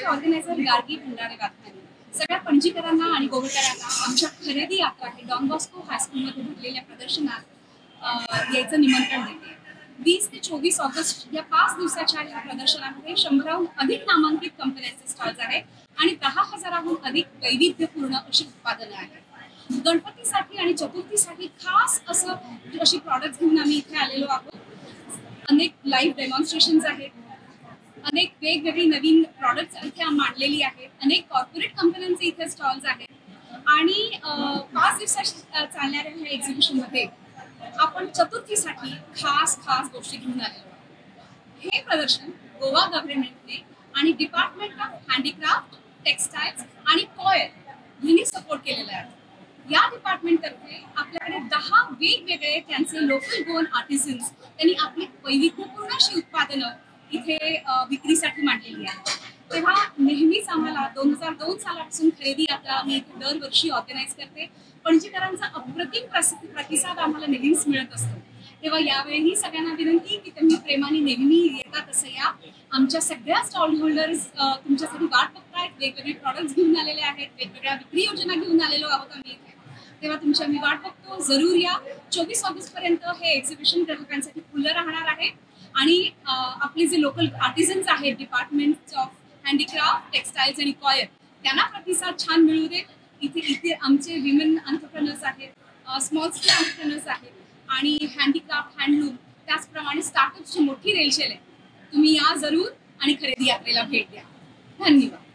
Organiser Gargi Bhandare Waghmare सगळ्या पणजीकरांना आणि गोवेकरांना आमच्या खरेदी यात्रा हे डॉन बॉस्को हायस्कूलमध्ये भरलेल्या प्रदर्शनात यायचं निमंत्रण देते। 20 ते 24 ऑगस्ट या 5 दिवसाच्या या प्रदर्शनामध्ये 100हून अधिक नामांकित कंपन्यांचे स्टॉल्स आहेत आणि 10,000हून अधिक वैविध्यपूर्ण अशी उत्पादनं आहेत। गणपतीसाठी आणि चतुर्थीसाठी खास अशी प्रॉडक्ट्स घेऊन आम्ही इथे आलेलो आहोत। अनेक लाईव्ह डेमॉन्स्ट्रेशन्स आहेत, अनेक वेगवेगळी नवीन प्रॉडक्ट्स इथे मांडलेली आहेत, अनेक कॉर्पोरेट कंपन्यांचे इथे स्टॉल्स आहेत आणि 5 दिवसाची चालणाऱ्या ह्या एक्झिबिशनमध्ये आपण चतुर्थीसाठी खास गोष्टी घेऊन आलेलो आहोत। हे प्रदर्शन गोवा गव्हर्नमेंटने आणि डिपार्टमेंट ऑफ हँडीक्राफ्ट, टेक्सटाईल्स आणि कॉयर यांनी सपोर्ट केलेलं आहे। या डिपार्टमेंटतर्फे आपल्याकडे 10 वेगवेगळे त्यांचे लोकल बोर्न आर्टिझन्स त्यांनी आपली वैविध्यपूर्ण अशी उत्पादनं इथे विक्रीसाठी मांडलेली आहेत। तेव्हा नेहमीच आम्हाला 2002 सालापासून खरेदी यात्रा आम्ही इथे दरवर्षी ऑर्गनाईज करते। पणजीकरांचा अप्रतिम प्रतिसाद आम्हाला नेहमीच मिळत असतो। तेव्हा यावेळी सगळ्यांना विनंती की तुम्ही प्रेमाने नेहमी येतात असं या। आमच्या सगळ्या स्टॉल होल्डर्स तुमच्यासाठी वाट बघतायत, वेगवेगळे प्रॉडक्ट्स घेऊन आलेले आहेत, वेगवेगळ्या विक्री योजना घेऊन आलेलो आहोत आम्ही इथे। तेव्हा तुमची आम्ही वाट बघतो, जरूर या। 24 ऑगस्ट पर्यंत हे एक्झिबिशन ग्राहकांसाठी खुलं राहणार आहे आणि आपले जे लोकल आर्टिझन्स आहेत डिपार्टमेंट ऑफ हँडीक्राफ्ट, टेक्सटाईल्स आणि कॉयर त्यांना प्रतिसाद छान मिळू दे। इथे आमचे विमेन एंटरप्रेनर्स आहेत, स्मॉल स्केल एंटरप्रेनर्स आहेत आणि हँडीक्राफ्ट, हँडलूम त्याचप्रमाणे स्टार्टअप्सची मोठी रेलचेल आहे। तुम्ही या जरूर आणि खरेदी यात्रेला भेट द्या। धन्यवाद।